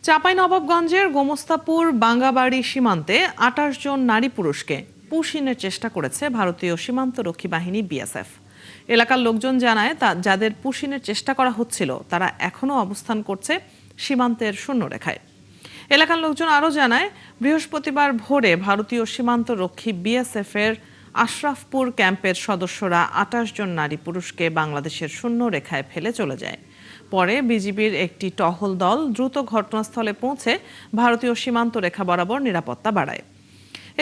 চাঁপাইনবাবগঞ্জের গোমস্তাপুর বাঙ্গাবাড়ি সীমান্তে ২৮ জন নারী পুরুষকে পুশিনের চেষ্টা করেছে ভারতীয় সীমান্তরক্ষী বাহিনী বিএসএফ। এলাকার লোকজন জানায় যাদের পুশিনের চেষ্টা করা হচ্ছিল তারা এখনও অবস্থান করছে সীমান্তের শূন্যরেখায়। এলাকার লোকজন আরও জানায়, বৃহস্পতিবার ভোরে ভারতীয় সীমান্তরক্ষী বিএসএফ এর আশরাফপুর ক্যাম্পের সদস্যরা ২৮ জন নারী পুরুষকে বাংলাদেশের শূন্যরেখায় ফেলে চলে যায়। পরে বিজিবির একটি টহল দল দ্রুত ঘটনাস্থলে পৌঁছে ভারতীয় সীমান্ত রেখা বরাবর নিরাপত্তা বাড়ায়।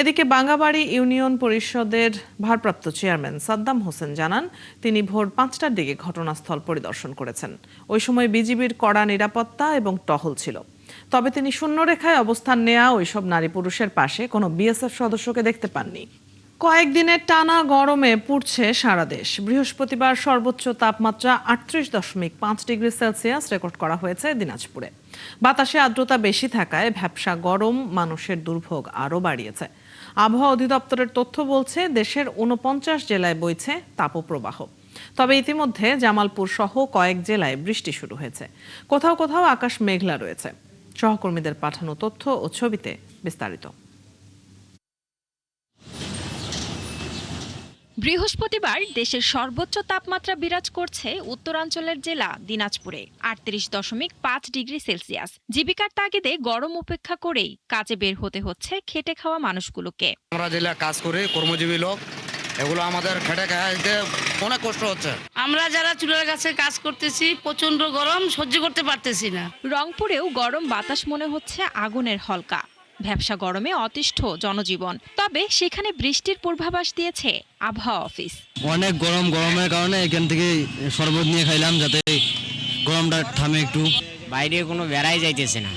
এদিকে বাঙ্গাবাড়ি ইউনিয়ন পরিষদের ভারপ্রাপ্ত চেয়ারম্যান সাদ্দাম হোসেন জানান, তিনি ভোর ৫টার দিকে ঘটনাস্থল পরিদর্শন করেছেন। ওই সময় বিজিবির কড়া নিরাপত্তা এবং টহল ছিল। তবে তিনি শূন্যরেখায় অবস্থান নেওয়া ওইসব নারী পুরুষের পাশে কোনো বিএসএফ সদস্যকে দেখতে পাননি। কয়েকদিনের টানা গরমে পুড়ছে সারা দেশ। বৃহস্পতিবার সর্বোচ্চ তাপমাত্রা ৩৮.৫ ডিগ্রি সেলসিয়াস রেকর্ড করা হয়েছে দিনাজপুরে। বাতাসে আর্দ্রতা বেশি থাকায় ভ্যাপসা গরম মানুষের দুর্ভোগ আরও বাড়িয়েছে। আবহাওয়া অধিদপ্তরের তথ্য বলছে, দেশের ৪৯ জেলায় বইছে তাপপ্রবাহ। তবে ইতিমধ্যে জামালপুর সহ কয়েক জেলায় বৃষ্টি শুরু হয়েছে। কোথাও কোথাও আকাশ মেঘলা রয়েছে। সহকর্মীদের পাঠানো তথ্য ও ছবিতে বিস্তারিত। বৃহস্পতিবার দেশের সর্বোচ্চ তাপমাত্রা বিরাজ করছে উত্তরাঞ্চলের জেলা দিনাজপুরে ৩৮.৫ ডিগ্রি সেলসিয়াস। জীবিকার তাগিদে গরম উপেক্ষা করেই কাজে বের হতে হচ্ছে খেটে খাওয়া মানুষগুলোকে। আমরা জেলা কাজ করে কর্মজীবী লোক, এগুলো আমাদের খেটে খাইতে অনেক কষ্ট হচ্ছে। আমরা যারা চুলার কাছে কাজ করতেছি, প্রচন্ড গরম সহ্য করতে পারতেছি না। রংপুরেও গরম বাতাস মনে হচ্ছে আগুনের হলকা। ভ্যাপসা গরমে অতিষ্ঠ জনজীবন। তবে সেখানে বৃষ্টির পূর্বাভাস দিয়েছে আবহাওয়া অফিস। অনেক গরমের কারণে এখান থেকে শরবত নিয়ে খাইলাম যাতে গরমটা থামে একটু। বাইরে কোনো বেড়াই যাইতেছে না,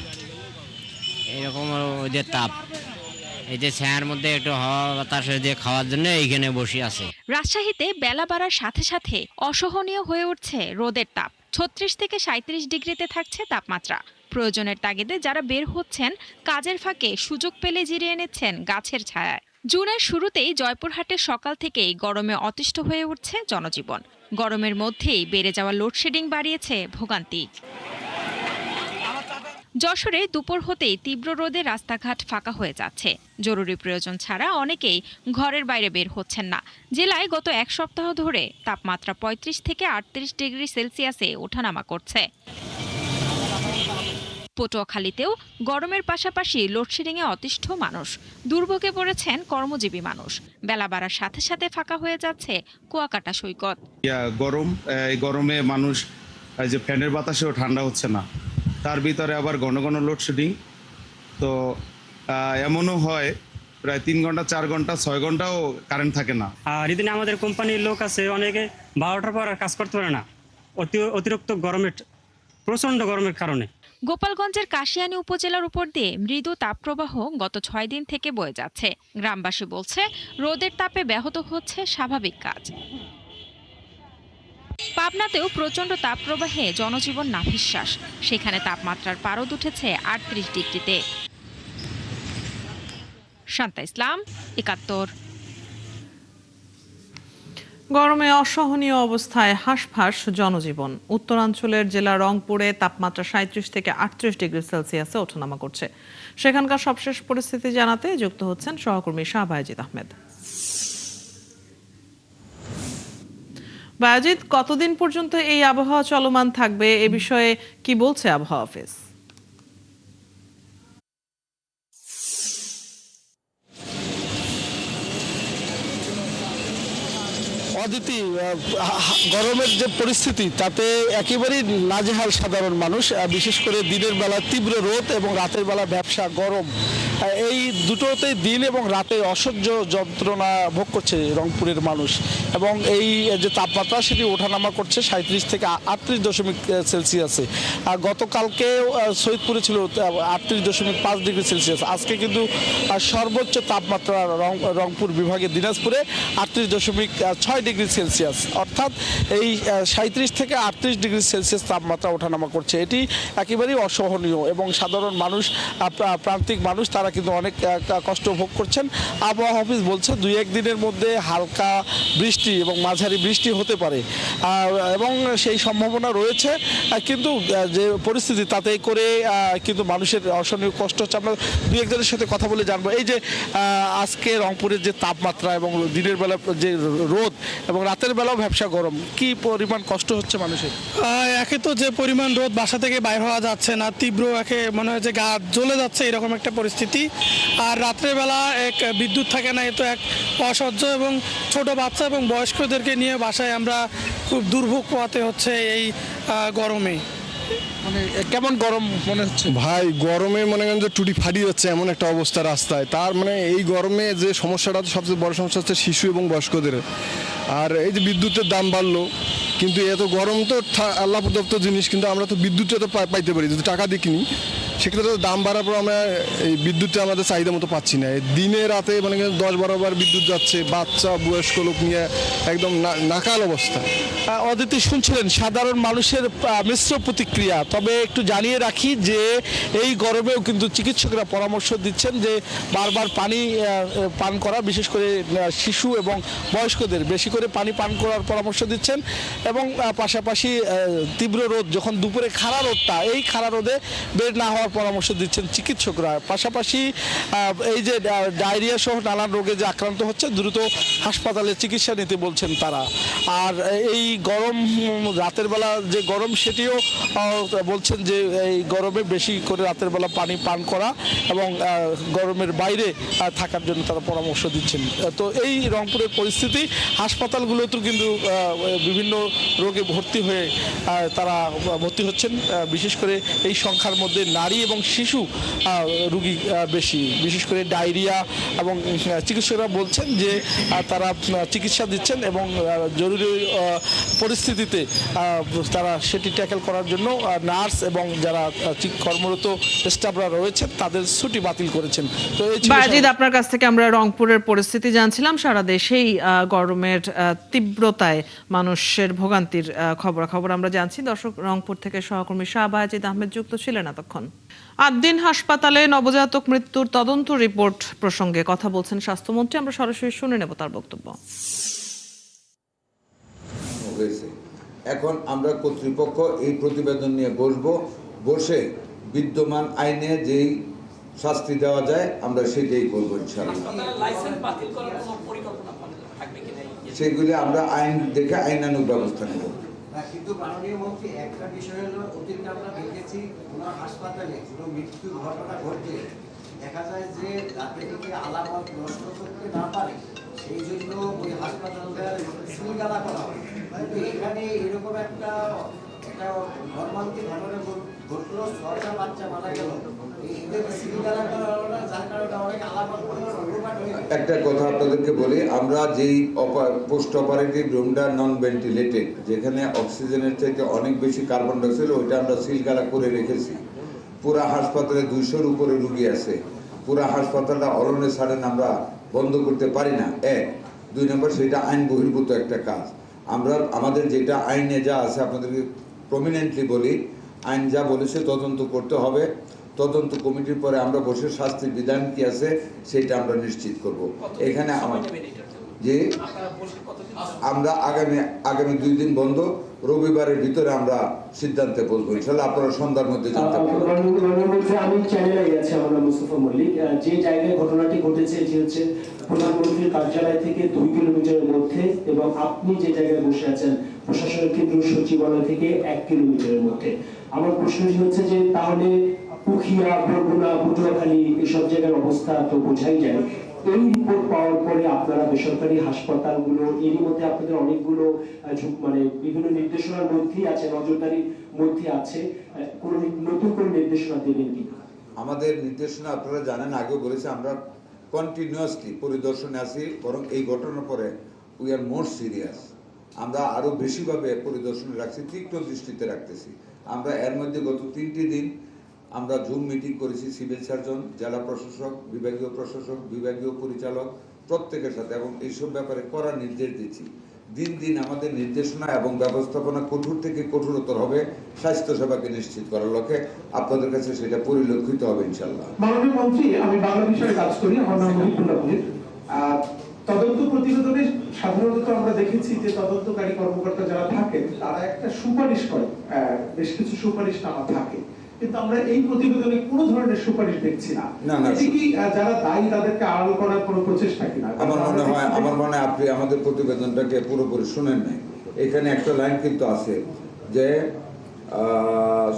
এরকম ওদের তাপ। এই যে ছায়ার মধ্যে একটু হাওয়া বাতাস দিয়ে খাওয়ার জন্য এইখানে বসে আছে। রাজশাহীতে বেলা বাড়ার সাথে সাথে অসহনীয় হয়ে উঠছে রোদের তাপ। ৩৬ থেকে ৩৭ ডিগ্রিতে থাকছে তাপমাত্রা। প্রয়োজনের তাগিদে যারা বের হচ্ছেন, কাজের ফাঁকে সুযোগ পেলে জিরিয়ে নিচ্ছেন গাছের ছায়ায়। জুনের শুরুতেই জয়পুরহাটে সকাল থেকেই গরমে অতিষ্ঠ হয়ে উঠছে জনজীবন। গরমের মধ্যেই বেড়ে যাওয়া লোডশেডিং বাড়িয়েছে ভোগান্তি। যশোরে দুপুর হতেই তীব্র রোদে রাস্তাঘাট ফাঁকা হয়ে যাচ্ছে। জরুরি প্রয়োজন ছাড়া অনেকেই ঘরের বাইরে বের হচ্ছেন না। জেলায় গত এক সপ্তাহ ধরে তাপমাত্রা ৩৫ থেকে ৩৮ ডিগ্রি সেলসিয়াসে ওঠানামা করছে। পটুয়াখালীতেও গরমের পাশাপাশি লোডশেডিংয়ে অতিষ্ঠ মানুষ। দুর্ভোগে পড়েছেন কর্মজীবী মানুষ। বেলা বাড়ার সাথে সাথে ফাঁকা হয়ে যাচ্ছে কুয়াকাটা সৈকত। এই গরমে মানুষ যে ফ্যানের বাতাসেও ঠান্ডা হচ্ছে না, তার ভিতরে আবার ঘন ঘন লোডশেডিং। তো এমনও হয় প্রায় ৩ ঘন্টা ৪ ঘন্টা ৬ ঘন্টাও কারেন্ট থাকে না। আর এদিনে আমাদের কোম্পানির লোক আছে, অনেকে ১২টার পর আর কাজ করতে পারে না, অতিরিক্ত গরমের, প্রচন্ড গরমের কারণে। গোপালগঞ্জের কাশিয়ানী উপজেলার উপর দিয়ে মৃদু তাপপ্রবাহ গত ৬ দিন থেকে বয়ে যাচ্ছে। গ্রামবাসী বলছে, রোদের তাপে ব্যাহত হচ্ছে স্বাভাবিক কাজ। পাবনাতেও প্রচণ্ড তাপপ্রবাহে জনজীবন নাভিশ্বাস। সেখানে তাপমাত্রার পারদ উঠেছে ৩৮ ডিগ্রিতে। শান্তা ইসলাম, ৭১। গরমে অসহনীয় অবস্থায় হাঁসফাঁস জনজীবন। উত্তরাঞ্চলের জেলা রংপুরে তাপমাত্রা ৩৭ থেকে ৩৮ ডিগ্রি সেলসিয়াসে ওঠানামা করছে। সেখানকার সবশেষ পরিস্থিতি জানাতে যুক্ত হচ্ছেন সহকর্মী শাহ বায়েজিদ আহমেদ। বায়েজিদ, কতদিন পর্যন্ত এই আবহাওয়া চলমান থাকবে, এ বিষয়ে কি বলছে আবহাওয়া অফিস? অদিতি, গরমের যে পরিস্থিতি তাতে একেবারেই নাজেহাল সাধারণ মানুষ। বিশেষ করে দিনের বেলা তীব্র রোদ এবং রাতের বেলা ভ্যাপসা গরম, এই দুটোতেই দিন এবং রাতে অসহ্য যন্ত্রণা ভোগ করছে রংপুরের মানুষ। এবং এই যে তাপমাত্রা সেটি ওঠানামা করছে ৩৭ থেকে ৩৮ সেলসিয়াসে। গতকালকে সৈয়দপুরে ছিল ৩৮.৫ ডিগ্রি সেলসিয়াস। আজকে কিন্তু সর্বোচ্চ তাপমাত্রা রংপুর বিভাগে দিনাজপুরে ৩৮.৬ ডিগ্রি সেলসিয়াস, অর্থাৎ এই ৩৭ থেকে ৩৮ ডিগ্রি সেলসিয়াস তাপমাত্রা ওঠানামা করছে। এটি একেবারেই অসহনীয় এবং সাধারণ মানুষ, প্রান্তিক মানুষ, তারা কিন্তু অনেক কষ্ট ভোগ করছেন। আবহাওয়া অফিস বলছে 2-1 দিনের মধ্যে হালকা বৃষ্টি এবং মাঝারি বৃষ্টি হতে পারে এবং সেই সম্ভাবনা রয়েছে, কিন্তু যে পরিস্থিতি তাতে করে কিন্তু মানুষের অসহনীয় কষ্ট হচ্ছে। আমরা 2-1 জনের সাথে কথা বলে জানবো। এই যে আজকে রংপুরের যে তাপমাত্রা এবং দিনের বেলা যে রোদ এবং রাতের বেলাও ভ্যাপসা গরম, কি পরিমাণ কষ্ট হচ্ছে মানুষের? একে তো যে পরিমাণ রোদ, বাসা থেকে বাইর হওয়া যাচ্ছে না, তীব্র একে মনে হয় যে গা জ্বলে যাচ্ছে, এরকম একটা পরিস্থিতি। আর রাত্রেবেলা এক বিদ্যুৎ থাকে না, এ তো এক অসহ্য, এবং ছোট বাচ্চা এবং বয়স্কদেরকে নিয়ে বাসায় আমরা খুব দুর্ভোগ পোহাতে হচ্ছে এই গরমে। মানে কেমন গরম মনে হচ্ছে? ভাই গরমে মনে করেন যে টুটি ফাটিয়ে যাচ্ছে এমন একটা অবস্থা রাস্তায়। তার মানে এই গরমে যে সমস্যাটা, সবচেয়ে বড় সমস্যা হচ্ছে শিশু এবং বয়স্কদের। আর এই যে বিদ্যুতের দাম বাড়লো, কিন্তু এত গরম তো আল্লাহ প্রদত্ত জিনিস, কিন্তু আমরা তো বিদ্যুৎটা তো পাইতে পারি যদি টাকা দিয়ে কিনি। সেক্ষেত্রে দাম বাড়ার পর আমরা এই বিদ্যুৎটা আমাদের চাহিদা মতো পাচ্ছি না। দিনে রাতে মানে 10-12 বার বিদ্যুৎ যাচ্ছে, বাচ্চা বয়স্ক লোক নিয়ে একদম নাকাল অবস্থা। অদিতি শুনছিলেন সাধারণ মানুষের মিশ্র প্রতিক্রিয়া। তবে একটু জানিয়ে রাখি যে এই গরমেও কিন্তু চিকিৎসকরা পরামর্শ দিচ্ছেন যে বারবার পানি পান করা, বিশেষ করে শিশু এবং বয়স্কদের বেশি করে পানি পান করার পরামর্শ দিচ্ছেন, এবং পাশাপাশি তীব্র রোদ, যখন দুপুরে খাড়া রোদটা, এই খাড়া রোদে বের না হওয়ার পরামর্শ দিচ্ছেন চিকিৎসকরা। পাশাপাশি এই যে ডায়রিয়া সহ নানান রোগে যে আক্রান্ত হচ্ছে, দ্রুত হাসপাতালে চিকিৎসা নিতে বলছেন তারা। আর এই গরম, রাতের বেলা যে গরম, সেটিও বলছেন যে এই গরমে বেশি করে রাতের বেলা পানি পান করা এবং গরমের বাইরে থাকার জন্য তারা পরামর্শ দিচ্ছেন। তো এই রংপুরের পরিস্থিতি, হাসপাতালগুলোতেও কিন্তু বিভিন্ন রোগে ভর্তি হয়ে তারা ভর্তি হচ্ছেন। বিশেষ করে এই সংখ্যার মধ্যে নারী এবং শিশু রোগী বেশি, বিশেষ করে ডায়রিয়া, এবং চিকিৎসকরা বলছেন যে তারা চিকিৎসা দিচ্ছেন এবং জরুরি পরিস্থিতিতে তারা সেটি ট্যাকেল করার জন্য নার্স এবং যারা কর্মরত স্টাফরা রয়েছেন তাদের ছুটি বাতিল করেছেন। তো বাজিদ, আপনার কাছ থেকে আমরা রংপুরের পরিস্থিতি জানছিলাম। সারা দেশেই গরমের তীব্রতায় মানুষের ভোগান্তির খবরাখবর আমরা জানছি। দর্শক, রংপুর থেকে সহকর্মী শাহবাজিদ আহমেদ যুক্ত ছিলেন এতক্ষণ। 8 দিন হাসপাতালে নবজাতক মৃত্যুর তদন্ত রিপোর্ট প্রসঙ্গে কথা বলছেন স্বাস্থ্যমন্ত্রী। আমরা সরাসরি শুনে নেব তার বক্তব্য। এখন আমরা কর্তৃপক্ষ এই প্রতিবেদন নিয়ে বসে বিদ্যমান আইনে যেই শাস্তি দেওয়া যায় আমরা সেটাই করবো ইনশাআল্লাহ। সেগুলি আমরা আইন দেখে আইনানুগ ব্যবস্থা নেব। কিন্তু মাননীয় মন্ত্রী, একটা বিষয় হলো অতীতে আমরা দেখেছি কোনো হাসপাতালে কোনো মৃত্যুর ঘটনা ঘটলে দেখা যায় যে রাতে থেকে আলামত নষ্ট করতে না পারে, সেই জন্য ওই হাসপাতালটার সিলগালা করা হয়। কিন্তু এখানে এরকম একটা মর্মান্তিক ঘটনা ঘটলো, 6টা বাচ্চা মারা গেল, সিলগালা করা হলো না, যার কারণে অনেক আলামত একটা কথা আপনাদেরকে বলি, আমরা যেই পোস্ট অপারেটিভ রুমটা নন ভেন্টিলেটেড, যেখানে অক্সিজেনের থেকে অনেক বেশি কার্বন ডাইঅক্সাইড, ওইটা আমরা সিলগালা করে রেখেছি। পুরা হাসপাতালে 200-র উপরে রুগী আছে। পুরা হাসপাতালটা অলনে ছাড়েন আমরা বন্ধ করতে পারি না। 1, 2 নম্বর, সেটা আইন বহির্ভূত একটা কাজ। আমরা আমাদের যেটা আইনে যা আছে আপনাদেরকে প্রমিনেন্টলি বলি, আইন যা বলেছে তদন্ত করতে হবে। তদন্ত কমিটির পরে আমরা বসে শাস্তির বিধান কি আছে সেটা আমরা নিশ্চিত করব। এখানে যে আমরা আগামী 2 দিন বন্ধ, রবিবারের ভিতরে আমরা সিদ্ধান্তে বলবো ইনশাআল্লাহ। আপনারা সন্ধ্যার মধ্যে জানতে পারবেন। আমি চ্যানেলে গেছি, আমরা মুস্তফা মল্লিক, যে জায়গায় ঘটনাটি ঘটেছে এটি হচ্ছে প্রধানমন্ত্রীর কার্যালয় থেকে 2 কিলোমিটারের মধ্যে, এবং আপনি যে জায়গায় বসে আছেন প্রশাসনিক কেন্দ্র সচিবালয় থেকে 1 কিলোমিটারের মধ্যে। আমার প্রশ্নটি হচ্ছে যে তাহলে পুখিয়া, বরগুনা, পটুয়াখালী এসব জায়গার অবস্থা তো বোঝাই যায়। এই রিপোর্ট পাওয়ার পরে আপনারা বেসরকারি হাসপাতালগুলো, এরই মধ্যে আপনাদের অনেকগুলো মানে বিভিন্ন নির্দেশনার মধ্যেই আছে, নজরদারির মধ্যে আছে, কোন নতুন করে নির্দেশনা দেবেন কি? আমাদের নির্দেশনা আপনারা জানেন, আগেও বলেছি, আমরা কন্টিনিউয়াসলি পরিদর্শনে আছি, বরং এই ঘটনার পরে উই আর মোর সিরিয়াস। আমরা আরো বেশিভাবে পরিদর্শনে রাখছি, তীক্ষ্ণ দৃষ্টিতে রাখতেছি। আমরা এর মধ্যে গত 3টি দিন আমরা জুম মিটিং করেছি সিভিল সার্জন, জেলা প্রশাসক, বিভাগীয় পরিচালক প্রত্যেকের সাথে, এবং এইসব ব্যাপারে কড়া নির্দেশ দিচ্ছি। দিন দিন আমাদের নির্দেশনা এবং ব্যবস্থাপনা কঠোর থেকে কঠোরতর হবে স্বাস্থ্যসেবাকে নিশ্চিত করার লক্ষ্যে। আপনাদের কাছে সেটা পরিলক্ষিত হবে ইনশাল্লাহ। মাননীয় মন্ত্রী, আমি বাংলা বিষয়ে কাজ করি, আমার নাম মহিবুল্লাহ মনির। তদন্ত প্রতিবেদনে সাধারণত আমরা দেখেছি যে তদন্তকারী কর্মকর্তা যারা থাকেন তারা একটা সুপারিশ করে, বেশ কিছু সুপারিশ নামা থাকে, কিন্তু আমরা এই প্রতিবেদনে কোনো ধরনের সুপারিশ দেখছি না। এটি কি যারা দায়ী তাদেরকে আড়াল করার কোনো প্রচেষ্টা কিনা? আমার মনে হয় আপনি আমাদের প্রতিবেদনটাকে পুরোপুরি শুনেন নাই। এখানে একটা লাইন কিন্তু আছে যে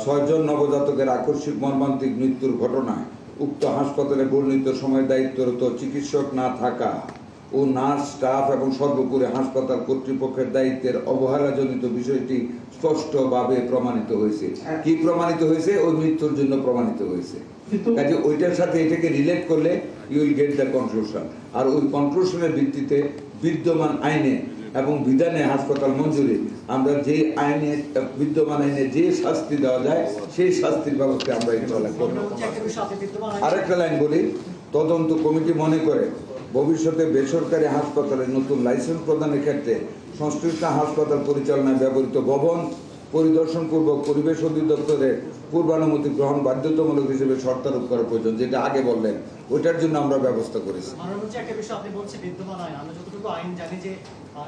6 জন নবজাতকের আকস্মিক মর্মান্তিক মৃত্যুর ঘটনায় উক্ত হাসপাতালে বর্ণিত সময় দায়িত্বরত চিকিৎসক না থাকা ও নার্স স্টাফ এবং সর্বোপরি হাসপাতাল কর্তৃপক্ষের দায়িত্বের অবহেলাজনিত বিষয়টি স্পষ্টভাবে প্রমাণিত হয়েছে। কি প্রমাণিত হয়েছে? ওই মৃত্যুর জন্য প্রমাণিত হয়েছে। কাজে ওইটার সাথে এটাকে রিলেট করলে you will get the conclusion. আর ওই কনক্লুশনের ভিত্তিতে বিদ্যমান আইনে এবং বিধানে হাসপাতাল মঞ্জুরি আমরা যে আইনে বিদ্যমান আইনে যে শাস্তি দেওয়া যায় সেই শাস্তির ব্যবস্থা আমরা ইনশাআল্লাহ করব। আরেকটা লাইন বলি, তদন্ত কমিটি মনে করে ভবিষ্যতে বেসরকারি হাসপাতালে নতুন লাইসেন্স প্রদানের ক্ষেত্রে সংশ্লিষ্ট হাসপাতাল পরিচালনায় ব্যবহৃত ভবন পরিদর্শনপূর্বক পরিবেশ অধিদপ্তরের পূর্বানুমতি গ্রহণ বাধ্যতামূলক হিসেবে শর্তারোপ করা প্রয়োজন, যেটা আগে বললেন, ওইটার জন্য আমরা ব্যবস্থা করেছি। একটা বিষয় আপনি বলছেন বিদ্যমান আইন, আমরা যতটুকু আইন জানি যে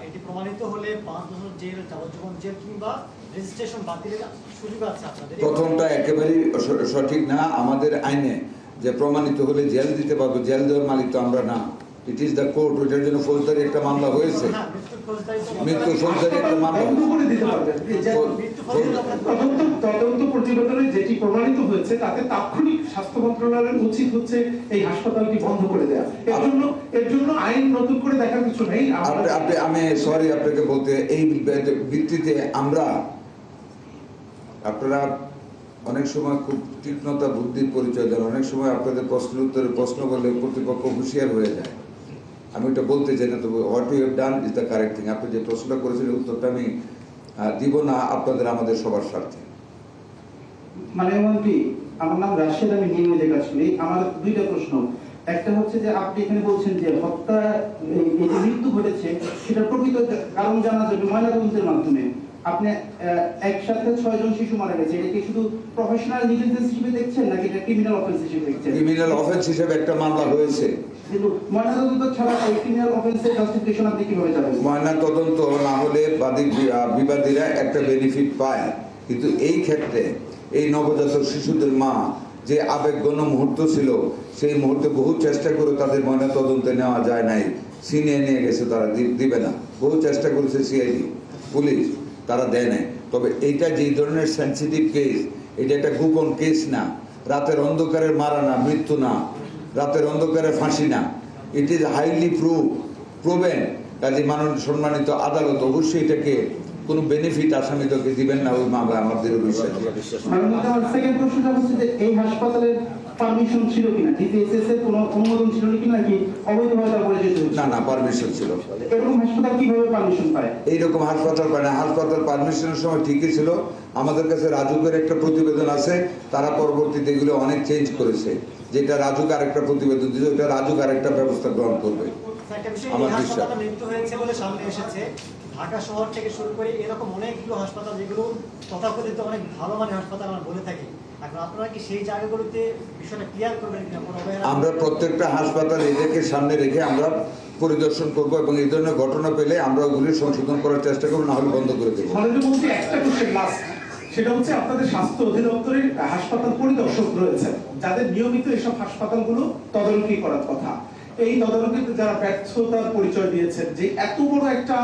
এটি প্রমাণিত হলে 5 বছর জেল, যাবজ্জীবন জেল কিংবা রেজিস্ট্রেশন বাতিলের সুযোগ আছে আপনাদের। প্রথমটা একেবারেই সঠিক না। আমাদের আইনে যে প্রমাণিত হলে জেল দিতে পারবো, জেল দেওয়ার মালিক তো আমরা না, ইট ইজ দ্য কোর্ট। ওইটার জন্য ফৌজদারি একটা মামলা হয়েছে, মৃত্যু ফৌজদারি একটা মামলা তদন্ত প্রতিবেদনে যেটি প্রমাণিত হয়েছে তাতে তাৎক্ষণিক স্বাস্থ্য মন্ত্রণালয়ের উচিত হচ্ছে এই হাসপাতালটি বন্ধ করে দেওয়া। এর জন্য আইন নতুন করে দেখার কিছু নেই। আমি সরি আপনাকে বলতে, এই ভিত্তিতে আমরা, আপনারা অনেক সময় খুব তীক্ষ্ণতা বুদ্ধির পরিচয় দেন, অনেক সময় আপনাদের প্রশ্নের উত্তরে প্রশ্ন করলে কর্তৃপক্ষ হুঁশিয়ার হয়ে যায়। আমি ওটা বলতে চাই না, তবে what you have done is the correct thing. আপনি যে প্রশ্নটা করেছেন উত্তরটা আমি দিব না আপনাদের আমাদের সবার স্বার্থে। মাননীয় মন্ত্রী, আমার নাম রাশেদ, আমি নিয়মিত কাজ করি। আমার দুইটা প্রশ্ন। একটা হচ্ছে যে আপনি এখানে বলছেন যে হত্যা, এই যে মৃত্যু ঘটেছে সেটার প্রকৃত কারণ জানা যাবে ময়নাতদন্তের মাধ্যমে। আপনি একসাথে 6 জন শিশু মারা গেছে, এটা কি শুধু প্রফেশনাল নেগলিজেন্স হিসেবে দেখছেন নাকি এটা ক্রিমিনাল অফেন্স হিসেবে দেখছেন? ক্রিমিনাল অফেন্স হিসেবে একটা মামলা হয়েছে, কিন্তু ময়নাতদন্ত ছাড়া এই ক্রিমিনাল অফেন্সের জাস্টিফিকেশন আপনি কিভাবে যাবেন? ময়নাতদন্ত না হলে বিবাদীরা একটা বেনিফিট পায়, কিন্তু এই ক্ষেত্রে এই নবজাতক শিশুদের মা যে আবেগঘন মুহূর্ত ছিল, সেই মুহূর্তে বহু চেষ্টা করে তাদের ময়নাতদন্তে নেওয়া যায় নাই, ছিনিয়ে নিয়ে গেছে, তারা দিবে না। বহু চেষ্টা করেছে সিআইডি, পুলিশ, তারা দেয় নাই। তবে এইটা যে ধরনের সেন্সিটিভ কেস, এটা একটা গোপন কেস না, রাতের অন্ধকারের মারা না, মৃত্যু না, রাতের অন্ধকারে ফাঁসি না, ইট ইজ হাইলি প্রুভেন। কাজে মাননীয় সম্মানিত আদালত অবশ্যই এটাকে কোনো বেনিফিট আসামিদেরকে দিবেন না, ওই মামলা আমাদের বিশ্বাস। সেকেন্ড প্রশ্নটা হচ্ছে যে এই হাসপাতালের পারমিশন ছিল কিনা, ডিপিএসএস এর কোনো অনুমোদন ছিল কিনা, নাকি অবৈধভাবে তারপরে যেতে হচ্ছে? না, পারমিশন ছিল। এরকম হাসপাতাল কিভাবে পারমিশন পায়? এইরকম হাসপাতাল পায় না। হাসপাতাল পারমিশনের সময় ঠিকই ছিল। আমাদের কাছে রাজুকের একটা প্রতিবেদন আছে, তারা পরবর্তীতে এগুলো অনেক চেঞ্জ করেছে, যেটা রাজুক আরেকটা প্রতিবেদন দিয়েছে, ওটা রাজুক আরেকটা ব্যবস্থা গ্রহণ করবে আমার বিশ্বাস। মৃত্যু হয়েছে বলে সামনে এসেছে ঢাকা শহর থেকে শুরু করে এরকম অনেকগুলো হাসপাতাল যেগুলো তথাকথিত অনেক ভালো মানের হাসপাতাল আমরা বলে থাকি। এখন আপনারা কি সেই জায়গাগুলোতে বিষয়টা ক্লিয়ার করবেন কিনা? আমরা প্রত্যেকটা হাসপাতাল এদেরকে সামনে রেখে আমরা পরিদর্শন করব এবং এই ধরনের ঘটনা পেলে আমরা ওগুলি সংশোধন করার চেষ্টা করবো, না হলে বন্ধ করে দেবো। একটা কোশ্চেন লাস্ট, সেটা হচ্ছে আপনাদের স্বাস্থ্য অধিদপ্তরের হাসপাতাল পরিদর্শক রয়েছে যাদের নিয়মিত এসব হাসপাতালগুলো তদারকি করার কথা। এই তদারকিতে যারা ব্যর্থতার পরিচয় দিয়েছেন যে এত বড় একটা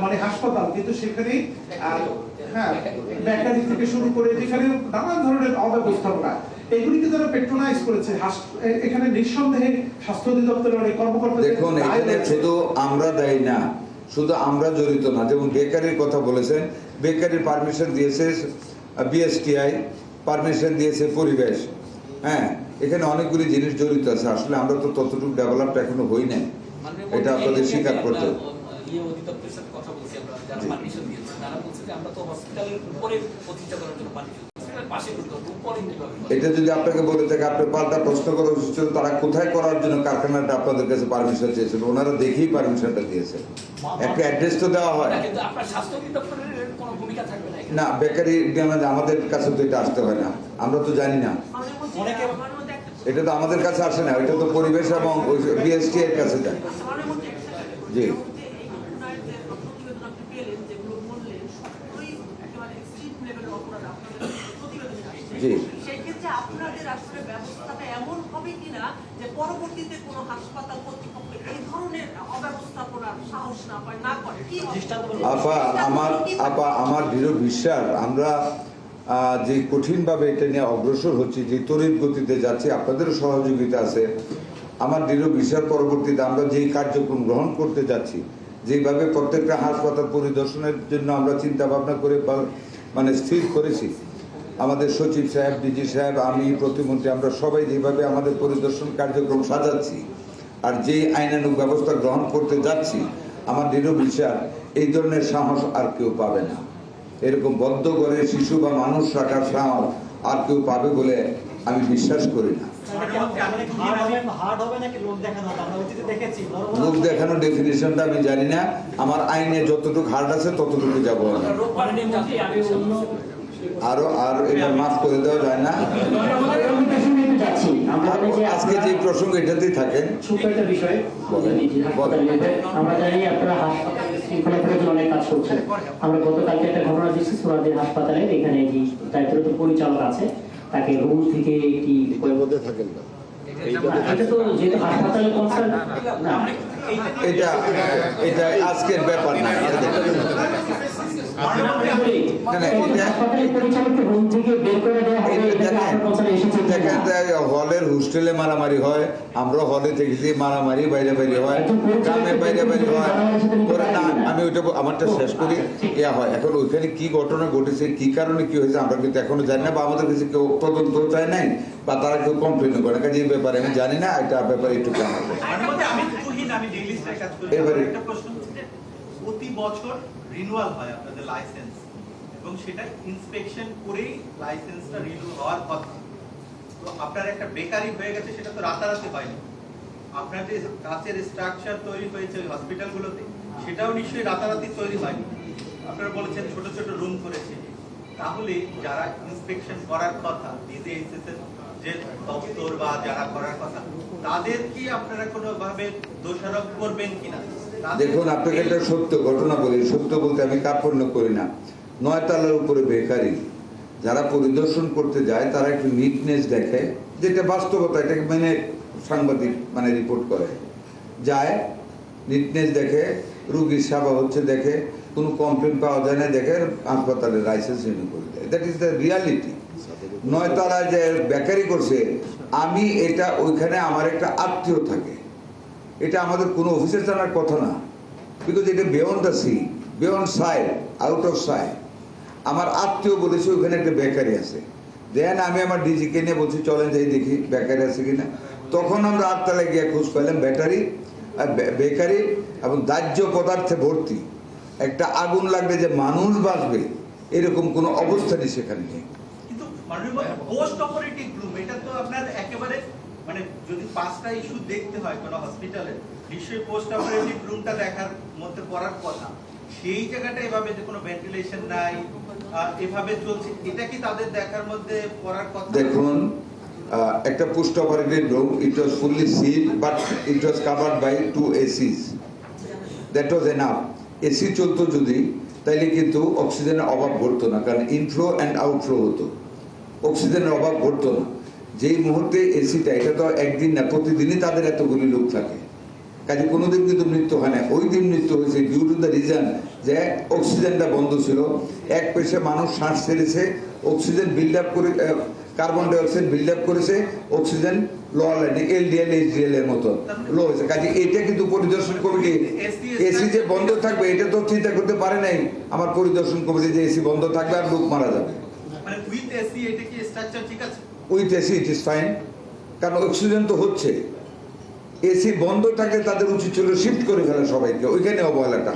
মানে হাসপাতাল, কিন্তু সেখানে বেকারি থেকে শুরু করে যেখানে নানান ধরনের অব্যবস্থাপনা, এগুলিকে যারা পেট্রোনাইজ করেছে, এখানে নিঃসন্দেহে স্বাস্থ্য অধিদপ্তরের অনেক কর্মকর্তা। দেখুন, এখানে শুধু আমরা দায়ী না, শুধু আমরা জড়িত না। যেমন বেকারির কথা বলেছেন, বেকারির পারমিশন দিয়েছে বিএসটিআই, পারমিশন দিয়েছে পরিবেশ। হ্যাঁ, এখানে অনেকগুলি জিনিস জড়িত আছে। আসলে আমরা তো ততটুকু ডেভেলপড এখনো হই নাই, এটা আপনাদের স্বীকার করতে হবে। এটা যদি আপনাকে বলে থাকে আপনি পাল্টা প্রশ্ন করা উচিত ছিল তারা কোথায় করার জন্য কারখানাটা আপনাদের কাছে পারমিশন চেয়েছিল, ওনারা দেখেই পারমিশনটা দিয়েছে। একটা অ্যাড্রেস তো দেওয়া হয় না, বেকারি আমাদের কাছে তো এটা আসতে হয় না, আমরা তো জানি না, এটা তো আমাদের কাছে আসে না, এটা তো পরিবেশ এবং বিএসটি এর কাছে যায়। জি জি সেক্ষেত্রে আপনাদের আসলে ব্যবস্থাটা এমন হবে কিনা যে পরবর্তীতে কোনো হাসপাতাল কর্তৃপক্ষ এই ধরনের অব্যবস্থাপনার সাহস না পায়, না করে কি আমার দৃঢ় বিশ্বাস আমরা যে কঠিনভাবে এটা নিয়ে অগ্রসর হচ্ছি, যে তড়িৎ গতিতে যাচ্ছি, আপনাদেরও সহযোগিতা আছে। আমার দৃঢ় বিশ্বাস পরবর্তীতে আমরা যেই কার্যক্রম গ্রহণ করতে যাচ্ছি, যেভাবে প্রত্যেকটা হাসপাতাল পরিদর্শনের জন্য আমরা চিন্তা ভাবনা করে মানে স্থির করেছি, আমাদের সচিব সাহেব, ডিজি সাহেব, আমি, প্রতিমন্ত্রী, আমরা সবাই যেভাবে আমাদের পরিদর্শন কার্যক্রম সাজাচ্ছি আর যে আইনানুগ ব্যবস্থা গ্রহণ করতে যাচ্ছি, আমার দৃঢ় বিশ্বাস এই ধরনের সাহস আর কেউ পাবে না। এরকম বদ্ধ করে শিশু বা মানুষ রাখার সাহস আর কেউ পাবে বলে আমি বিশ্বাস করি না। লোক দেখানো ডেফিনিশনটা আমি জানি না, আমার আইনে যতটুকু হার্ড আছে ততটুকু যাবো আমি। আর এটা মাফ করে দেওয়া যায় না। আজকে যে প্রসঙ্গ এটাতেই থাকেন, আমরা জানি আপনারা হাসপাতালে অনেক কাজ করছেন। আমরা গতকালকে একটা ঘটনা দেখছি সোনাদের হাসপাতালে, এখানে যে দায়িত্বরত পরিচালক আছে তাকে রুম থেকে একটি মধ্যে থাকেন না, এটা তো যেহেতু হাসপাতালে কনসার্ন না, এটা আজকের ব্যাপার না। হলের হোস্টেলে মারামারি হয়, আমরা হলে দেখেছি মারামারি বাইরে বাইরে হয়, গ্রামে বাইরে বাইরে হয়। না, আমি ওইটা আমারটা শেষ করি, ইয়া হয়। এখন ওইখানে কি ঘটনা ঘটেছে, কি কারণে কি হয়েছে আমরা কিন্তু এখনো জানি না, বা আমাদের কাছে কেউ তদন্ত চায় নাই, বা তারা কেউ কমপ্লেন করে না, এই ব্যাপারে আমি জানি না। এটা ব্যাপারে একটু জানাবো। এবারে প্রতি বছর রিনিউয়াল হয় আপনাদের লাইসেন্স, এবং সেটা ইন্সপেকশন করেই লাইসেন্সটা রিনিউ হওয়ার কথা। তো আপনার একটা বেকারি হয়ে গেছে, সেটা তো রাতারাতি হয়নি। আপনার যে কাচের স্ট্রাকচার তৈরি হয়েছে ওই হসপিটালগুলোতে, সেটাও নিশ্চয়ই রাতারাতি তৈরি হয়নি। আপনারা বলেছেন ছোট ছোট রুম করেছে, তাহলে যারা ইন্সপেকশন করার কথা, নিজে এসেছেন যে দপ্তর বা যারা করার কথা, তাদের কি আপনারা কোনোভাবে দোষারোপ করবেন কিনা? দেখুন, আপনাকে একটা সত্য ঘটনা বলি, সত্য বলতে আমি কার্পণ্য করি না। 9 তলার উপরে বেকারি যারা পরিদর্শন করতে যায়, তারা একটু নিটনেস দেখে, যেটা বাস্তবতা, এটাকে মেনে সাংবাদিক মানে রিপোর্ট করে, যায় নিটনেস দেখে, রুগীর সেবা হচ্ছে দেখে, কোনো কমপ্লেন পাওয়া যায় না দেখে, হাসপাতালে লাইসেন্স রিনিউ করে দেয়। That is the reality. 9 তলায় যে বেকারি করছে, আমি এটা ওইখানে আমার একটা আত্মীয় থাকে, এটা আমাদের কোনো অফিসের জানার কথা না, বিকজ এটা beyond the sea, beyond side, out of side. আমার আত্মীয় বলেছে ওখানে একটা বেকারি আছে, দেন আমি আমার ডিজিকে নিয়ে বলছি চলেন যাই দেখি বেকারি আছে কিনা। তখন আমরা 8 তলায় গিয়ে খোঁজ পেলাম বেকারি এবং দাহ্য পদার্থে ভর্তি। একটা আগুন লাগবে যে মানুষ বাঁচবে এরকম কোনো অবস্থানই সেখানে নেই। কিন্তু পোস্ট অপারেটিভ রুম, এটা তো আপনার একেবারে মানে যদি 5টা ইস্যু দেখতে হয় কোনো হসপিটালে, নিশ্চয়ই পোস্ট অপারেটিভ রুমটা দেখার মধ্যে পড়ার কথা। সেই জায়গাটা এভাবে যে কোনো ভেন্টিলেশন নাই, এভাবে চলছে, এটা কি তাদের দেখার মধ্যে পড়ার কথা? দেখুন, একটা post operative room, it was fully sealed, but it was covered by 2 ACs, that was enough. AC চলতো যদি, তাইলে কিন্তু অক্সিজেনের অভাব ঘটতো না, কারণ ইনফ্লো অ্যান্ড আউটফ্লো হতো, অক্সিজেনের অভাব ঘটতো না। যেই মুহূর্তে এসিটা, এটা তো একদিন না, প্রতিদিনই তাদের এতগুলি লোক থাকে, কাজে কোনোদিন কিন্তু মৃত্যু হয় না। ওই দিন মৃত্যু হয়েছে ডিউ টু দ্য রিজন যে অক্সিজেনটা বন্ধ ছিল। এক পেশে মানুষ শ্বাস ছেড়েছে, অক্সিজেন বিল্ড আপ করে, কার্বন ডাইঅক্সাইড বিল্ড আপ করেছে, অক্সিজেন লো লাইনে LDL HDL এর মতো লো হয়েছে। কাজে এটা কিন্তু পরিদর্শন কমিটি, এসি যে বন্ধ থাকবে এটা তো চিন্তা করতে পারে নাই আমার পরিদর্শন কমিটি যে এসি বন্ধ থাকবে আর লোক মারা যাবে। মানে উইথ এসি এটা কি স্ট্রাকচার ঠিক আছে? With AC it is fine, কারণ অক্সিজেন তো হচ্ছে, এসি বন্ধ থাকলে তাদের উচিত ছিল শিফট করে ফেলা সবাইকে, ওইখানে অবহেলাটা।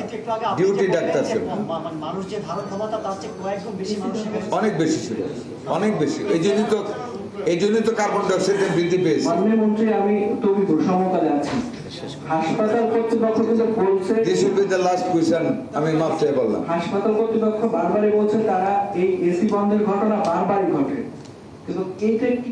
ডিউটি ডাক্তার ছিল, মানুষ যে ধারণ ক্ষমতা তার চেয়ে কয়েকগুণ বেশি মানুষ অনেক বেশি ছিল, অনেক বেশি। এই জন্যই তো কার্বন ডাইঅক্সাইড বৃদ্ধি পেয়েছে। মাননীয় মন্ত্রী, আমি তবিবুর সমকালে আছি। হাসপাতাল কর্তৃপক্ষ কিন্তু বলছে, this will be the last question, আমি মাফ চাই বললাম। হাসপাতাল কর্তৃপক্ষ বারবারই বলছে তারা এই এসি বন্ধের ঘটনা বারবারই ঘটে, কিন্তু এইটা কি?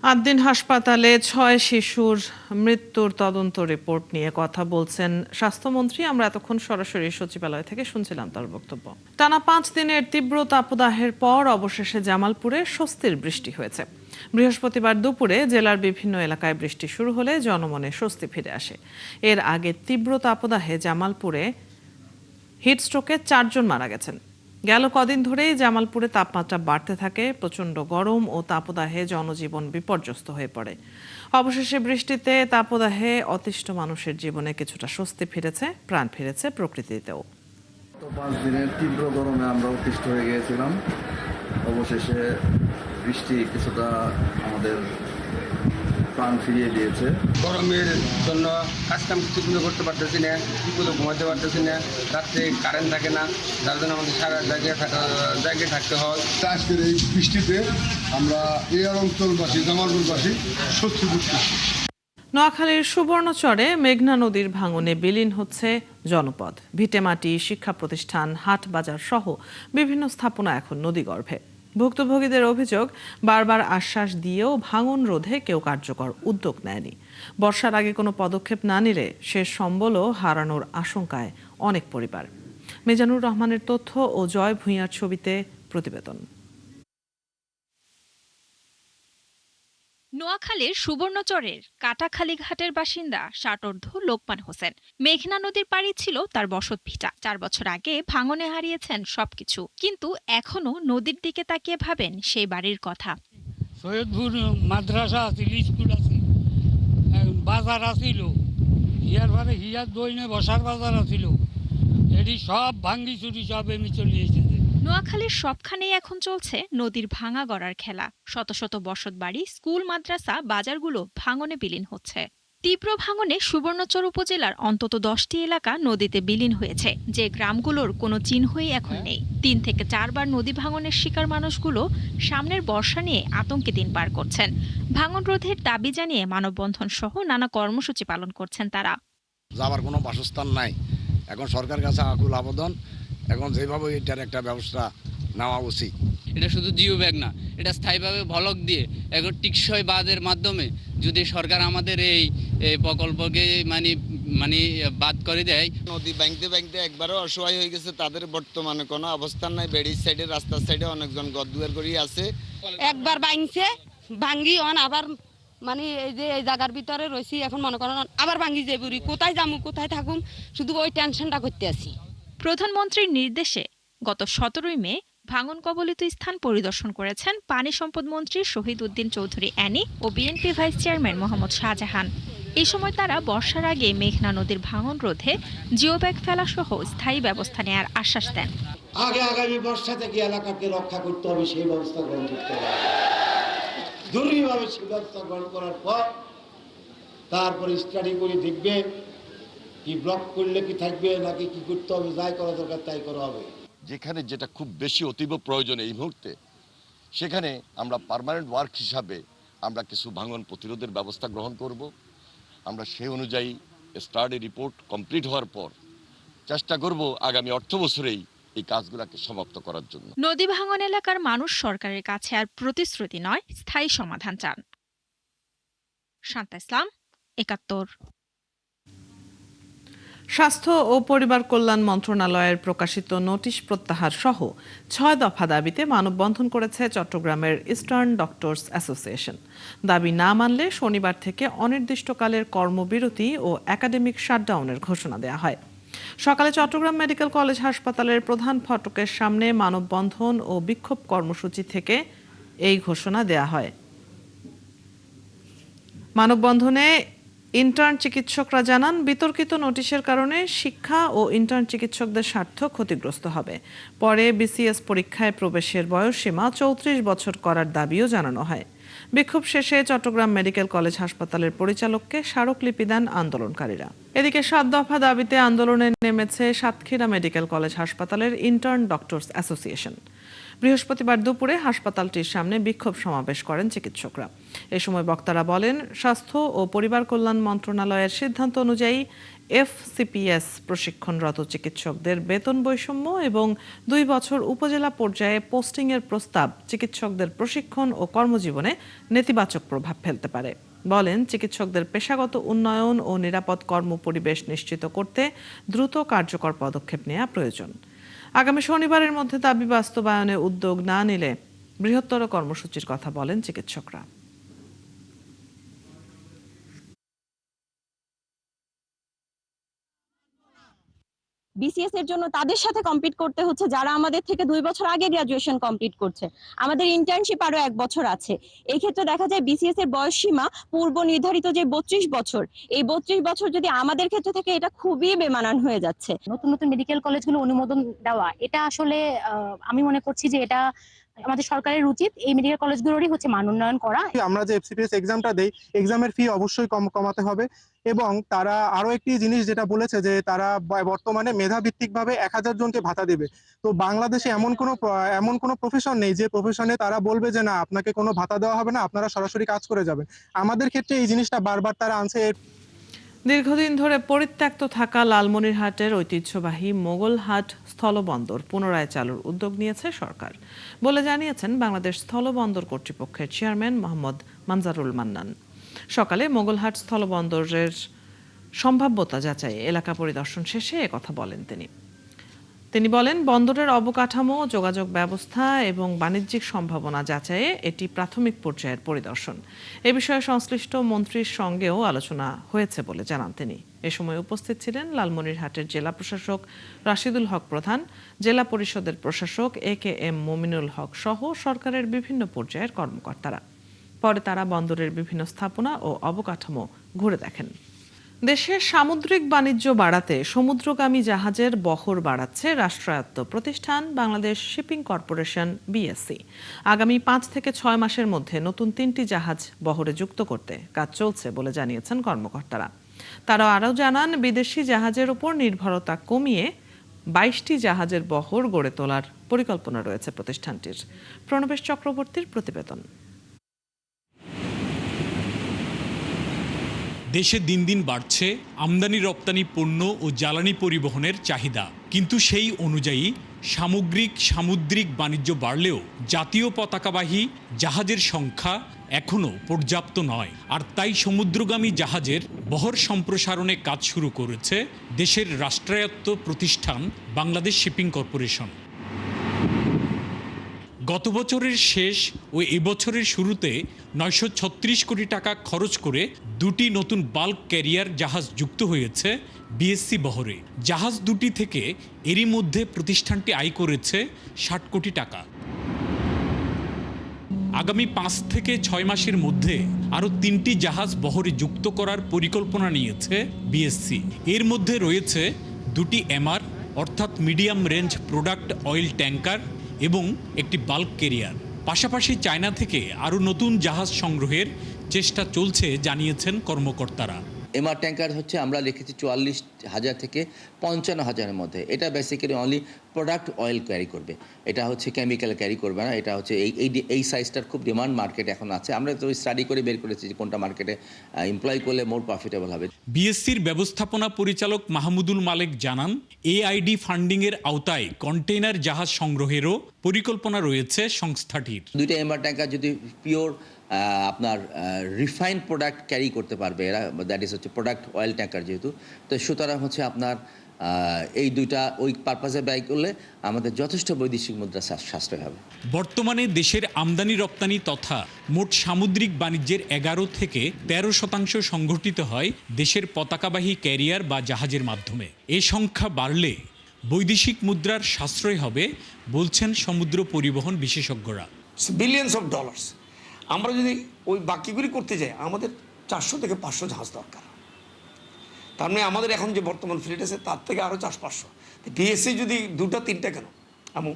8 দিন হাসপাতালে 6 শিশুর মৃত্যুর তদন্ত রিপোর্ট নিয়ে কথা বলছেন স্বাস্থ্যমন্ত্রী। আমরা এতক্ষণ সরাসরি সচিবালয় থেকে শুনছিলাম তার বক্তব্য। টানা 5 দিনের তীব্র তাপদাহের পর অবশেষে জামালপুরে স্বস্তির বৃষ্টি হয়েছে। বৃহস্পতিবার দুপুরে জেলার বিভিন্ন এলাকায় বৃষ্টি শুরু হলে জনমনে স্বস্তি ফিরে আসে। এর আগে তীব্র তাপদাহে জামালপুরে হিটস্ট্রোকে 4 জন মারা গেছেন। গেল কদিন ধরেই জামালপুরে তাপমাত্রা বাড়তে থাকে, প্রচণ্ড গরম ও তাপদাহে জনজীবন বিপর্যস্ত হয়ে পড়ে। অবশেষে বৃষ্টিতে তাপদাহে অতিষ্ঠ মানুষের জীবনে কিছুটা স্বস্তি ফিরেছে, প্রাণ ফিরেছে প্রকৃতিতেও। 5 দিনের তীব্র গরমে আমরা অতিষ্ঠ হয়ে গিয়েছিলাম। অবশেষে বৃষ্টি কিছুটা আমাদের প্রাণ ফিরিয়ে দিয়েছে। গরমের জন্য কাজকাম ঠিকমতো করতে পারতেছি না, ঠিকমতো ঘুমাতে পারতেছি না, রাত্রে কারেন্ট থাকে না, যার জন্য আমাদের সারা জায়গায় থাকতে হয়। আজকের এই বৃষ্টিতে আমরা এই অঞ্চলবাসী, জামালপুরবাসী স্বস্তি বুঝতেছি। নোয়াখালীর সুবর্ণচরে মেঘনা নদীর ভাঙনে বিলীন হচ্ছে জনপদ। ভিটেমাটি, শিক্ষা প্রতিষ্ঠান, হাট বাজার সহ বিভিন্ন স্থাপনা এখন নদীগর্ভে। ভুক্তভোগীদের অভিযোগ, বারবার আশ্বাস দিয়েও ভাঙন রোধে কেউ কার্যকর উদ্যোগ নেয়নি। বর্ষার আগে কোনো পদক্ষেপ না নিলে শেষ সম্বলও হারানোর আশঙ্কায় অনেক পরিবার। মিজানুর রহমানের তথ্য ও জয় ভূঁইয়ার ছবিতে প্রতিবেদন। নোয়াখালীর সুবর্ণচরের কাটাখালী ঘাটের বাসিন্দা ষাটোর্ধ্ব লোকমান হোসেন। মেঘনা নদীর পাড়ি ছিল তার বসত ভিটা। 4 বছর আগে ভাঙনে হারিয়েছেন সবকিছু, কিন্তু এখনো নদীর দিকে তাকিয়ে ভাবেন সেই বাড়ির কথা। সৈয়দপুর মাদ্রাসা আছিল, স্কুল আছে, বাজার আছিল, হিয়ার পরে হিয়ার দইনে বসার বাজার আছিল, এটি সব ভাঙ্গি চুরি সব এমনি চলে এসেছে। নোয়াখালীর সবখানেই এখন চলছে নদীর ভাঙা গড়ার খেলা। শত শত বসত বাড়ি, স্কুল, মাদ্রাসা, বাজারগুলো ভাঙনে বিলীন হচ্ছে। তীব্র ভাঙনে সুবর্ণচর উপজেলার অন্তত 10টি এলাকা নদীতে বিলীন হয়েছে, যে গ্রামগুলোর কোনো চিহ্নই এখন নেই। 3 থেকে 4 বার নদী ভাঙনের শিকার মানুষগুলো সামনের বর্ষা নিয়ে আতঙ্কে দিন পার করছেন। ভাঙন রোধের দাবি জানিয়ে মানববন্ধন সহ নানা কর্মসূচি পালন করছেন তারা। যাবার কোনো বাসস্থান নাই, এখন সরকারের কাছে আকুল আবেদন, এখন যেভাবে এটার একটা ব্যবস্থা নেওয়া উচিত। এটা শুধু জিও ব্যাগ না, এটা স্থায়ীভাবে ভলক দিয়ে এখন টিকসই বাঁধের মাধ্যমে যদি সরকার আমাদের এই প্রকল্পকে মানে বাদ করে দেয়। নদী ব্যাংকতে একবারও অসহায় হয়ে গেছে, তাদের বর্তমানে কোনো অবস্থান নাই। বেড়ির সাইডে, রাস্তার সাইডে অনেকজন গদুয়ার করি আছে। একবার ভাঙছে, ভাঙ্গি অন আবার মানে এই যে এই জায়গার ভিতরে রয়েছি, এখন মনে করেন আবার ভাঙ্গি যাই বুড়ি, কোথায় যাবো কোথায় থাকুম, শুধু ওই টেনশনটা করতে আছি। প্রধানমন্ত্রীর নির্দেশে গত 17 মে ভাঙন কবলিত স্থান পরিদর্শন করেছেন পানি সম্পদ মন্ত্রী শহীদ উদ্দিন চৌধুরী অ্যানি ও বিএনপি ভাইস চেয়ারম্যান মোহাম্মদ শাহজাহান। এই সময় তারা বর্ষার আগে মেঘনা নদীর ভাঙন রোধে জিও ব্যাগ ফেলা সহ স্থায়ী ব্যবস্থা নেওয়ার আশ্বাস দেন। আগামী বর্ষা থেকে এলাকাকে রক্ষা করতে হবে, সেই ব্যবস্থা গ্রহণ করতে হবে। জরুরিভাবে সেই ব্যবস্থা গ্রহণ করার পর তারপরে স্টাডি করে দেখবে কি ব্লক করলে কি থাকবে, নাকি কি করতে হবে, যাই করা দরকার তাই করা হবে। যেখানে যেটা খুব বেশি অতীব প্রয়োজন এই মুহূর্তে, সেখানে আমরা পার্মানেন্ট ওয়ার্ক হিসাবে আমরা কিছু ভাঙন প্রতিরোধের ব্যবস্থা গ্রহণ করব। আমরা সেই অনুযায়ী স্টাডি রিপোর্ট কমপ্লিট হওয়ার পর চেষ্টা করব আগামী অর্থ বছরেই এই কাজগুলোকে সমাপ্ত করার জন্য। নদী ভাঙন এলাকার মানুষ সরকারের কাছে আর প্রতিশ্রুতি নয়, স্থায়ী সমাধান চান। শান্তা ইসলাম, 71। স্বাস্থ্য ও পরিবার কল্যাণ মন্ত্রণালয়ের প্রকাশিত নোটিশ প্রত্যাহার সহ 6 দফা দাবিতে মানববন্ধন করেছে চট্টগ্রামের ইস্টার্ন ডক্টরস অ্যাসোসিয়েশন। দাবি না মানলে শনিবার থেকে অনির্দিষ্টকালের কর্মবিরতি ও একাডেমিক শাটডাউনের ঘোষণা দেওয়া হয়। সকালে চট্টগ্রাম মেডিকেল কলেজ হাসপাতালের প্রধান ফটকের সামনে মানববন্ধন ও বিক্ষোভ কর্মসূচি থেকে এই ঘোষণা দেওয়া হয়। মানববন্ধনে ইন্টার্ন চিকিৎসকরা জানান, বিতর্কিত নোটিশের কারণে শিক্ষা ও ইন্টার্ন চিকিৎসকদের স্বার্থ ক্ষতিগ্রস্ত হবে। পরে বিসিএস পরীক্ষায় প্রবেশের বয়সসীমা 34 বছর করার দাবিও জানানো হয়। বিক্ষোভ শেষে চট্টগ্রাম মেডিকেল কলেজ হাসপাতালের পরিচালককে স্মারকলিপি দেন আন্দোলনকারীরা। এদিকে 7 দফা দাবিতে আন্দোলনে নেমেছে সাতক্ষীরা মেডিকেল কলেজ হাসপাতালের ইন্টার্ন ডক্টরস অ্যাসোসিয়েশন। বৃহস্পতিবার দুপুরে হাসপাতালটির সামনে বিক্ষোভ সমাবেশ করেন চিকিৎসকরা। এ সময় বক্তারা বলেন, স্বাস্থ্য ও পরিবার কল্যাণ মন্ত্রণালয়ের সিদ্ধান্ত অনুযায়ী FCPS প্রশিক্ষণরত চিকিৎসকদের বেতন বৈষম্য এবং 2 বছর উপজেলা পর্যায়ে পোস্টিংয়ের প্রস্তাব চিকিৎসকদের প্রশিক্ষণ ও কর্মজীবনে নেতিবাচক প্রভাব ফেলতে পারে। বলেন, চিকিৎসকদের পেশাগত উন্নয়ন ও নিরাপদ কর্মপরিবেশ নিশ্চিত করতে দ্রুত কার্যকর পদক্ষেপ নেওয়া প্রয়োজন। আগামী শনিবারের মধ্যে দাবি বাস্তবায়নে উদ্যোগ না নিলে বৃহত্তর কর্মসূচির কথা বলেন চিকিৎসকরা। বিসিএস এর জন্য তাদের সাথে কম্পিট করতে হচ্ছে যারা আমাদের থেকে 2 বছর আগে গ্রাজুয়েশন কমপ্লিট করছে। আমাদের ইন্টার্নশিপ আরো 1 বছর আছে। এই ক্ষেত্রে দেখা যায় বিসিএস এর বয়স সীমা পূর্ব নির্ধারিত যে 32 বছর, এই 32 বছর যদি আমাদের ক্ষেত্রে থাকে, এটা খুবই বেমানান হয়ে যাচ্ছে। নতুন নতুন মেডিকেল কলেজগুলো অনুমোদন দেওয়া, এটা আসলে আমি মনে করছি যে এটা আমাদের সরকারের উচিত এই মেডিকেল কলেজগুলোরই হচ্ছে মান উন্নয়ন করা। আমরা যে FCPS এক্সামটা দেই, এক্সামের ফি অবশ্যই কমাতে হবে এবং তারা আরো একটি জিনিস যেটা বলেছে যে তারা বর্তমানে মেধাভিত্তিকভাবে 1000 জনকে ভাতা দেবে। তো বাংলাদেশে এমন কোনো প্রফেশন নেই যে প্রফেশনে তারা বলবে যে না, আপনাকে কোনো ভাতা দেওয়া হবে না, আপনারা সরাসরি কাজ করে যাবেন। আমাদের ক্ষেত্রে এই জিনিসটা বারবার তারা আনছে। দীর্ঘদিন ধরে পরিত্যক্ত থাকা লালমনিরহাটের ঐতিহ্যবাহী মোগলহাট স্থলবন্দর পুনরায় চালুর উদ্যোগ নিয়েছে সরকার বলে জানিয়েছেন বাংলাদেশ স্থলবন্দর কর্তৃপক্ষের চেয়ারম্যান মোহাম্মদ মানজারুল মান্নান। সকালে মোগলহাট স্থলবন্দরের সম্ভাব্যতা যাচাই এলাকা পরিদর্শন শেষে একথা বলেন তিনি বলেন, বন্দরের অবকাঠামো, যোগাযোগ ব্যবস্থা এবং বাণিজ্যিক সম্ভাবনা যাচাইয়ে এটি প্রাথমিক পর্যায়ের পরিদর্শন। এ বিষয়ে সংশ্লিষ্ট মন্ত্রীর সঙ্গেও আলোচনা হয়েছে বলে জানান তিনি। এ সময় উপস্থিত ছিলেন লালমনিরহাটের জেলা প্রশাসক রাশিদুল হক প্রধান, জেলা পরিষদের প্রশাসক AKM মুমিনুল হক সহ সরকারের বিভিন্ন পর্যায়ের কর্মকর্তারা। পরে তারা বন্দরের বিভিন্ন স্থাপনা ও অবকাঠামো ঘুরে দেখেন। দেশের সামুদ্রিক বাণিজ্য বাড়াতে সমুদ্রগামী জাহাজের বহর বাড়াচ্ছে রাষ্ট্রায়ত্ত প্রতিষ্ঠান বাংলাদেশ শিপিং কর্পোরেশন BSC। আগামী 5 থেকে 6 মাসের মধ্যে নতুন 3টি জাহাজ বহরে যুক্ত করতে কাজ চলছে বলে জানিয়েছেন কর্মকর্তারা। তারা আরও জানান, বিদেশি জাহাজের উপর নির্ভরতা কমিয়ে 22টি জাহাজের বহর গড়ে তোলার পরিকল্পনা রয়েছে প্রতিষ্ঠানটির। প্রণবেশ চক্রবর্তীর প্রতিবেদন। দেশে দিন দিন বাড়ছে আমদানি রপ্তানি পণ্য ও জ্বালানি পরিবহনের চাহিদা, কিন্তু সেই অনুযায়ী সামুদ্রিক বাণিজ্য বাড়লেও জাতীয় পতাকাবাহী জাহাজের সংখ্যা এখনও পর্যাপ্ত নয়। আর তাই সমুদ্রগামী জাহাজের বহর সম্প্রসারণে কাজ শুরু করেছে দেশের রাষ্ট্রায়ত্ত প্রতিষ্ঠান বাংলাদেশ শিপিং কর্পোরেশন। গত বছরের শেষ ও এবছরের শুরুতে 936 কোটি টাকা খরচ করে 2টি নতুন বাল্ক ক্যারিয়ার জাহাজ যুক্ত হয়েছে BSC বহরে। জাহাজ দুটি থেকে এরই মধ্যে প্রতিষ্ঠানটি আয় করেছে 60 কোটি টাকা। আগামী 5 থেকে 6 মাসের মধ্যে আরও 3টি জাহাজ বহরে যুক্ত করার পরিকল্পনা নিয়েছে BSC। এর মধ্যে রয়েছে 2টি MR অর্থাৎ medium range product oil tanker এবং একটি বাল্ক ক্যারিয়ার। পাশাপাশি চায়না থেকে আরও নতুন জাহাজ সংগ্রহের চেষ্টা চলছে জানিয়েছেন কর্মকর্তারা। MR ট্যাঙ্কার হচ্ছে আমরা লিখেছি 44,000 থেকে 55,000-এর মধ্যে। এটা basically only product oil carry করবে, এটা হচ্ছে কেমিক্যাল ক্যারি করবে না। এটা হচ্ছে এই সাইজটার খুব ডিমান্ড মার্কেটে এখন আছে। আমরা তো স্টাডি করে বের করেছি যে কোনটা মার্কেটে এমপ্লয় করলে মোর প্রফিটেবল হবে। BSCর ব্যবস্থাপনা পরিচালক মাহমুদুল মালেক জানান, AID ফান্ডিংয়ের আওতায় কন্টেইনার জাহাজ সংগ্রহেরও পরিকল্পনা রয়েছে সংস্থাটির। 2টা MR ট্যাঙ্কার যদি পিওর আপনার রিফাইন্ড প্রোডাক্ট ক্যারি করতে পারবে এরা, দ্যাট ইজ হচ্ছে প্রোডাক্ট অয়েল ট্যাঙ্কার যেহেতু, তো সুতরাং হচ্ছে আপনার এই দুইটা ওই পারপাসে ব্যয় করলে আমাদের যথেষ্ট বৈদেশিক মুদ্রা সাশ্রয় হবে। বর্তমানে দেশের আমদানি রপ্তানি তথা মোট সামুদ্রিক বাণিজ্যের 11 থেকে 13% সংঘটিত হয় দেশের পতাকাবাহী ক্যারিয়ার বা জাহাজের মাধ্যমে। এ সংখ্যা বাড়লে বৈদেশিক মুদ্রার সাশ্রয় হবে বলছেন সমুদ্র পরিবহন বিশেষজ্ঞরা। Billions of dollars. আমরা যদি ওই বাকিগুলি করতে যাই, আমাদের 400 থেকে 500 জাহাজ দরকার। তার মানে আমাদের এখন যে বর্তমান ফ্লিট আছে তার থেকে আরও 400-500। বিএসসি যদি 2টা-3টা কেন এবং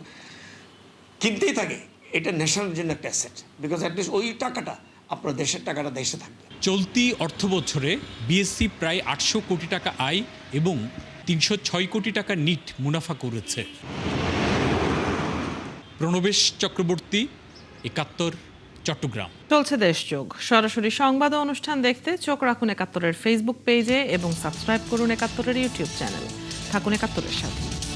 কিনতেই থাকে, এটা ন্যাশনাল জন্য একটা অ্যাসেট, বিকজ অ্যাটলিস্ট ওই টাকাটা আপনার দেশের টাকাটা দেশে থাকবে। চলতি অর্থ বছরে বিএসসি প্রায় 800 কোটি টাকা আয় এবং 306 কোটি টাকা নিট মুনাফা করেছে। প্রণবেশ চক্রবর্তী, 71, চট্টগ্রাম। চলছে দেশযোগ। সরাসরি সংবাদ ও অনুষ্ঠান দেখতে চোখ রাখুন 71-এর ফেসবুক পেজে এবং সাবস্ক্রাইব করুন 71-এর ইউটিউব চ্যানেল। থাকুন 71-এর সাথে।